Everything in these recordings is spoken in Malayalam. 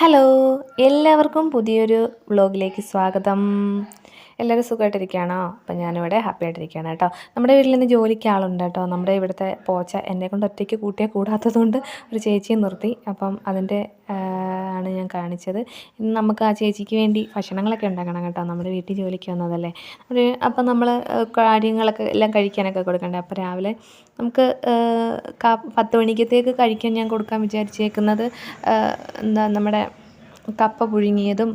ഹലോ, എല്ലാവർക്കും പുതിയൊരു വ്ളോഗിലേക്ക് സ്വാഗതം. എല്ലാവരും സുഖമായിട്ടിരിക്കുകയാണോ? അപ്പം ഞാനിവിടെ ഹാപ്പി ആയിട്ടിരിക്കുകയാണ് കേട്ടോ. നമ്മുടെ വീട്ടിൽ നിന്ന് ജോലിക്ക് ആളുണ്ട് കേട്ടോ. നമ്മുടെ ഇവിടുത്തെ പോച്ച എന്നെക്കൊണ്ട് ഒറ്റയ്ക്ക് കൂട്ടിയാൽ കൂടാത്തതുകൊണ്ട് ഒരു ചേച്ചിയെ നിർത്തി. അപ്പം അതിൻ്റെ ആണ് ഞാൻ കാണിച്ചത്. ഇന്ന് നമുക്ക് ആ ചേച്ചിക്ക് വേണ്ടി ഭക്ഷണങ്ങളൊക്കെ ഉണ്ടാക്കണം കേട്ടോ. നമ്മുടെ വീട്ടിൽ ജോലിക്ക് വന്നതല്ലേ. അപ്പം നമ്മൾ കാര്യങ്ങളൊക്കെ എല്ലാം കഴിക്കാനൊക്കെ കൊടുക്കണ്ടേ. അപ്പോൾ രാവിലെ നമുക്ക് 10 മണിക്കത്തേക്ക് കഴിക്കാൻ ഞാൻ കൊടുക്കാൻ വിചാരിച്ചേക്കുന്നത് എന്താ നമ്മുടെ കപ്പ പുഴുങ്ങിയതും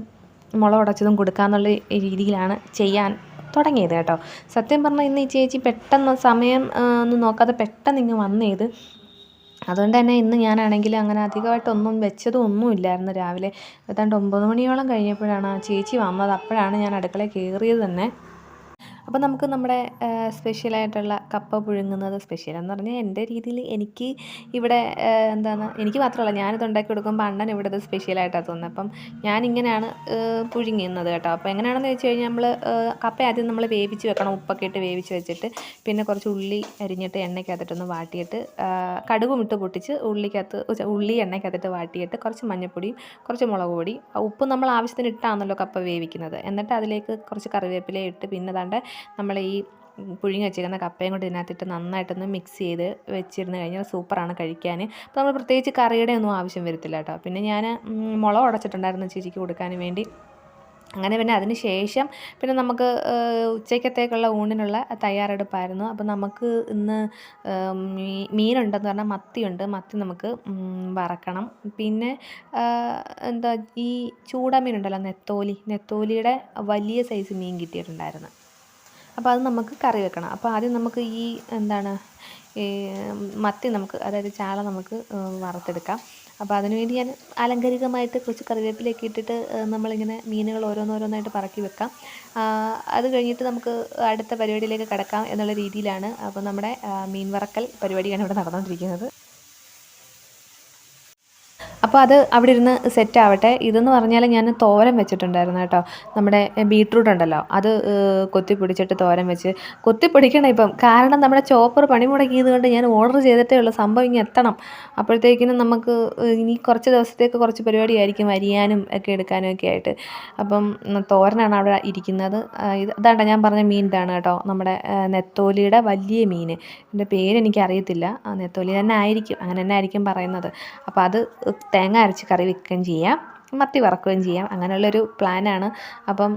മുളക് ഉടച്ചതും കൊടുക്കാമെന്നുള്ള രീതിയിലാണ് ചെയ്യാൻ തുടങ്ങിയത് കേട്ടോ. സത്യം പറഞ്ഞാൽ ഇന്ന് ഈ ചേച്ചി പെട്ടെന്ന് സമയം ഒന്നും നോക്കാതെ പെട്ടെന്ന് ഇങ്ങ് വന്നേത്. അതുകൊണ്ട് തന്നെ ഇന്ന് ഞാനാണെങ്കിൽ അങ്ങനെ അധികമായിട്ടൊന്നും വെച്ചതും ഒന്നും ഇല്ലായിരുന്നു. രാവിലെ ഏതാണ്ട് 9 മണിയോളം കഴിഞ്ഞപ്പോഴാണ് ആ ചേച്ചി വന്നത്. അപ്പോഴാണ് ഞാൻ അടുക്കളയിൽ കയറിയത് തന്നെ. അപ്പോൾ നമുക്ക് നമ്മുടെ സ്പെഷ്യലായിട്ടുള്ള കപ്പ പുഴുങ്ങുന്നത് സ്പെഷ്യലെന്ന് പറഞ്ഞാൽ എൻ്റെ രീതിയിൽ എനിക്ക് ഇവിടെ എന്താണ് എനിക്ക് മാത്രമല്ല ഞാനിത് ഉണ്ടാക്കി കൊടുക്കുമ്പോൾ അണ്ണൻ ഇവിടെ ഇത് സ്പെഷ്യലായിട്ടാണ് തോന്നുന്നത്. അപ്പം ഞാനിങ്ങനെയാണ് പുഴുങ്ങുന്നത് കേട്ടോ. അപ്പോൾ എങ്ങനെയാണെന്ന് വെച്ച് കഴിഞ്ഞാൽ നമ്മൾ കപ്പ ആദ്യം നമ്മൾ വേവിച്ച് വെക്കണം. ഉപ്പൊക്കെ ഇട്ട് വേവിച്ച് വെച്ചിട്ട് പിന്നെ കുറച്ച് ഉള്ളി അരിഞ്ഞിട്ട് എണ്ണയ്ക്കകത്തിട്ടൊന്ന് വാട്ടിയിട്ട് കടുകും ഇട്ട് പൊട്ടിച്ച് ഉള്ളി എണ്ണയ്ക്കകത്തിട്ട് വാട്ടിയിട്ട് കുറച്ച് മഞ്ഞൾപ്പൊടിയും കുറച്ച് മുളക് പൊടി ഉപ്പ് നമ്മൾ ആവശ്യത്തിന് ഇട്ടാണല്ലോ കപ്പ വേവിക്കുന്നത്. എന്നിട്ട് അതിലേക്ക് കുറച്ച് കറിവേപ്പില ഇട്ട് പിന്നെ ദാണ്ട് നമ്മൾ ഈ പുഴുങ്ങി വെച്ചിരിക്കുന്ന കപ്പയും കൊണ്ട് ഇതിനകത്തിട്ട് നന്നായിട്ടൊന്ന് മിക്സ് ചെയ്ത് വെച്ചിരുന്ന് കഴിഞ്ഞാൽ സൂപ്പറാണ് കഴിക്കാൻ. അപ്പോൾ നമ്മൾ പ്രത്യേകിച്ച് കറിയുടെ ഒന്നും ആവശ്യം വരത്തില്ല കേട്ടോ. പിന്നെ ഞാൻ മുളക് ഉടച്ചിട്ടുണ്ടായിരുന്നു ചേച്ചിക്ക് കൊടുക്കാൻ വേണ്ടി. അങ്ങനെ പിന്നെ അതിന് ശേഷം പിന്നെ നമുക്ക് ഉച്ചക്കത്തേക്കുള്ള ഊണിനുള്ള തയ്യാറെടുപ്പായിരുന്നു. അപ്പോൾ നമുക്ക് ഇന്ന് മീനുണ്ടെന്ന് പറഞ്ഞാൽ മത്തിയുണ്ട്. മത്തി നമുക്ക് വറക്കണം. പിന്നെ എന്താ ഈ ചൂട മീനുണ്ടല്ലോ, നെത്തോലിയുടെ വലിയ സൈസ് മീൻ കിട്ടിയിട്ടുണ്ടായിരുന്നു. അപ്പോൾ അത് നമുക്ക് കറി വെക്കണം. അപ്പോൾ ആദ്യം നമുക്ക് ഈ എന്താണ് മത്തി നമുക്ക് അതായത് ചാള നമുക്ക് വറുത്തെടുക്കാം. അപ്പോൾ അതിനുവേണ്ടി ഞാൻ ആലങ്കാരികമായിട്ട് കുറച്ച് കറിവേപ്പിലയൊക്കെ ഇട്ടിട്ട് നമ്മളിങ്ങനെ മീനുകൾ ഓരോന്നോരോന്നായിട്ട് പറക്കി വെക്കാം. അത് കഴിഞ്ഞിട്ട് നമുക്ക് അടുത്ത പരിപാടിയിലേക്ക് കിടക്കാം എന്നുള്ള രീതിയിലാണ്. അപ്പോൾ നമ്മുടെ മീൻ വറക്കൽ പരിപാടിയാണ് ഇവിടെ നടന്നുകൊണ്ടിരിക്കുന്നത്. അപ്പോൾ അത് അവിടെ ഇരുന്ന് സെറ്റ് ആവട്ടെ. ഇതെന്ന് പറഞ്ഞാൽ ഞാൻ തോരൻ വെച്ചിട്ടുണ്ടായിരുന്നു കേട്ടോ. നമ്മുടെ ബീട്രൂട്ട് ഉണ്ടല്ലോ, അത് കൊത്തിപ്പൊടിച്ചിട്ട് തോരൻ വെച്ച് കൊത്തിപ്പൊടിക്കണം ഇപ്പം. കാരണം നമ്മുടെ ചോപ്പർ പണി മുടക്കിയത് കൊണ്ട് ഞാൻ ഓർഡർ ചെയ്തിട്ടേ ഉള്ളൂ. സംഭവം ഇങ്ങനെ എത്തണം. അപ്പോഴത്തേക്കിനും നമുക്ക് ഇനി കുറച്ച് ദിവസത്തേക്ക് കുറച്ച് പരിപാടിയായിരിക്കും അരിയാനും ഒക്കെ എടുക്കാനും ഒക്കെ ആയിട്ട്. അപ്പം തോരനാണ് അവിടെ ഇരിക്കുന്നത്. ഇതാണ്ട ഞാൻ പറഞ്ഞ മീൻ ഇതാണ് കേട്ടോ, നമ്മുടെ നെത്തോലിയുടെ വലിയ മീൻ. എൻ്റെ പേരെനിക്കറിയത്തില്ല. നെത്തോലി തന്നെ ആയിരിക്കും, അങ്ങനെ തന്നെ ആയിരിക്കും പറയുന്നത്. അപ്പോൾ അത് തേങ്ങ അരച്ച് കറി വെക്കുകയും ചെയ്യാം, മത്തി വറക്കുകയും ചെയ്യാം. അങ്ങനെയുള്ളൊരു പ്ലാനാണ്. അപ്പം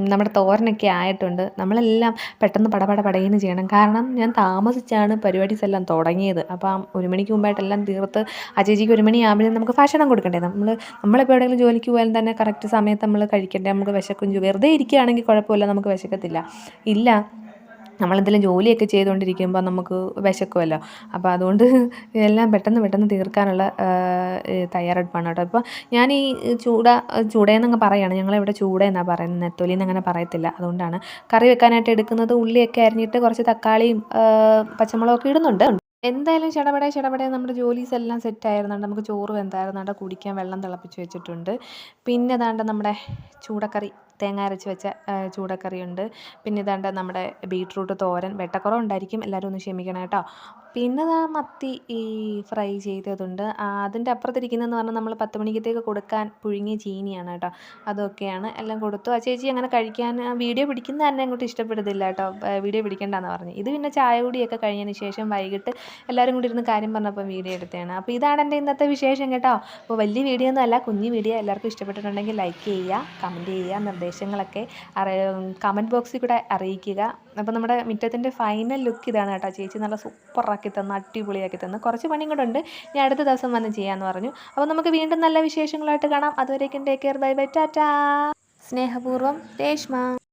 നമ്മുടെ തോരനൊക്കെ ആയിട്ടുണ്ട്. നമ്മളെല്ലാം പെട്ടെന്ന് പടയെന്ന് ചെയ്യണം. കാരണം ഞാൻ താമസിച്ചാണ് പരിപാടീസ് എല്ലാം തുടങ്ങിയത്. അപ്പം 1 മണിക്ക് മുമ്പായിട്ടെല്ലാം തീർത്ത് ആ ചേച്ചിക്ക് 1 മണിയാകുമ്പോഴേ നമുക്ക് ഭക്ഷണം കൊടുക്കണ്ടേ. നമ്മളിപ്പോൾ എവിടെയെങ്കിലും ജോലിക്ക് പോയാലും തന്നെ കറക്റ്റ് സമയത്ത് നമ്മൾ കഴിക്കണ്ടേ. നമുക്ക് വിശക്കും. വെറുതെ ഇരിക്കുകയാണെങ്കിൽ കുഴപ്പമില്ല, നമുക്ക് വിശക്കത്തില്ല. ഇല്ല, നമ്മളെന്തെങ്കിലും ജോലിയൊക്കെ ചെയ്തുകൊണ്ടിരിക്കുമ്പോൾ നമുക്ക് വിശക്കുമല്ലോ. അപ്പോൾ അതുകൊണ്ട് എല്ലാം പെട്ടെന്ന് തീർക്കാനുള്ള തയ്യാറെടുപ്പാണ് കേട്ടോ. ഇപ്പോൾ ഞാൻ ഈ ചൂടയെന്നങ്ങ് പറയുകയാണ്. ഞങ്ങളിവിടെ ചൂടയെന്നാണ് പറയുന്നത്, നെത്തോലിന്ന് അങ്ങനെ പറയത്തില്ല. അതുകൊണ്ടാണ് കറി വെക്കാനായിട്ട് എടുക്കുന്നത്. ഉള്ളിയൊക്കെ അരിഞ്ഞിട്ട് കുറച്ച് തക്കാളിയും പച്ചമുളകൊക്കെ ഇടുന്നുണ്ട്. എന്തായാലും ചടപടേ നമ്മുടെ ജോലീസ് എല്ലാം സെറ്റായിരുന്നുണ്ട്. നമുക്ക് ചോറ് വെന്തായിരുന്നുണ്ട്, കുടിക്കാൻ വെള്ളം തിളപ്പിച്ച് വെച്ചിട്ടുണ്ട്. പിന്നെ ദാണ്ട നമ്മുടെ ചൂടക്കറി, തേങ്ങ അരച്ച് വെച്ച ചൂടക്കറിയുണ്ട്. പിന്നെ ഇതാണ്ട് നമ്മുടെ ബീട്രൂട്ട് തോരൻ. വെട്ടക്കുറവുണ്ടായിരിക്കും, എല്ലാവരും ഒന്ന് ക്ഷമിക്കണം കേട്ടോ. പിന്നെ മത്തി ഈ ഫ്രൈ ചെയ്തതുണ്ട്. അതിൻ്റെ അപ്പുറത്തിരിക്കുന്നതെന്ന് പറഞ്ഞാൽ നമ്മൾ 10 മണിക്കത്തേക്ക് കൊടുക്കാൻ പുഴുങ്ങിയ ചീനിയാണ് കേട്ടോ. അതൊക്കെയാണ് എല്ലാം കൊടുത്തു. ആ ചേച്ചി അങ്ങനെ കഴിക്കാൻ വീഡിയോ പിടിക്കുന്നത് തന്നെ അങ്ങോട്ട് ഇഷ്ടപ്പെടുന്നില്ല കേട്ടോ. വീഡിയോ പിടിക്കേണ്ടെന്ന് പറഞ്ഞു. ഇത് പിന്നെ ചായ കുടിയൊക്കെ കഴിഞ്ഞതിന് ശേഷം വൈകിട്ട് എല്ലാവരും കൂടി ഇരുന്ന് കാര്യം പറഞ്ഞപ്പോൾ വീഡിയോ എടുത്തതാണ്. അപ്പോൾ ഇതാണ് എൻ്റെ ഇന്നത്തെ വിശേഷം കേട്ടോ. അപ്പോൾ വലിയ വീഡിയോ ഒന്നും അല്ല, കുഞ്ഞു വീഡിയോ. എല്ലാവർക്കും ഇഷ്ടപ്പെട്ടിട്ടുണ്ടെങ്കിൽ ലൈക്ക് ചെയ്യുക, കമൻറ്റ് ചെയ്യുക, നിർദ്ദേശങ്ങളൊക്കെ കമൻറ്റ് ബോക്സിൽ കൂടെ അറിയിക്കുക. അപ്പോൾ നമ്മുടെ മുറ്റത്തിൻ്റെ ഫൈനൽ ലുക്ക് ഇതാണ് കേട്ടോ. ചേച്ചി നല്ല സൂപ്പറാക്കി തന്നു, അടിപൊളിയാക്കി തന്നു. കുറച്ച് പണിയും കൂടെ ഉണ്ട്, ഞാൻ അടുത്ത ദിവസം വന്ന് ചെയ്യാമെന്ന് പറഞ്ഞു. അപ്പോൾ നമുക്ക് വീണ്ടും നല്ല വിശേഷങ്ങളായിട്ട് കാണാം. അതുവരേക്കും take care, bye bye, Tata. സ്നേഹപൂർവ്വം രേഷ്മ.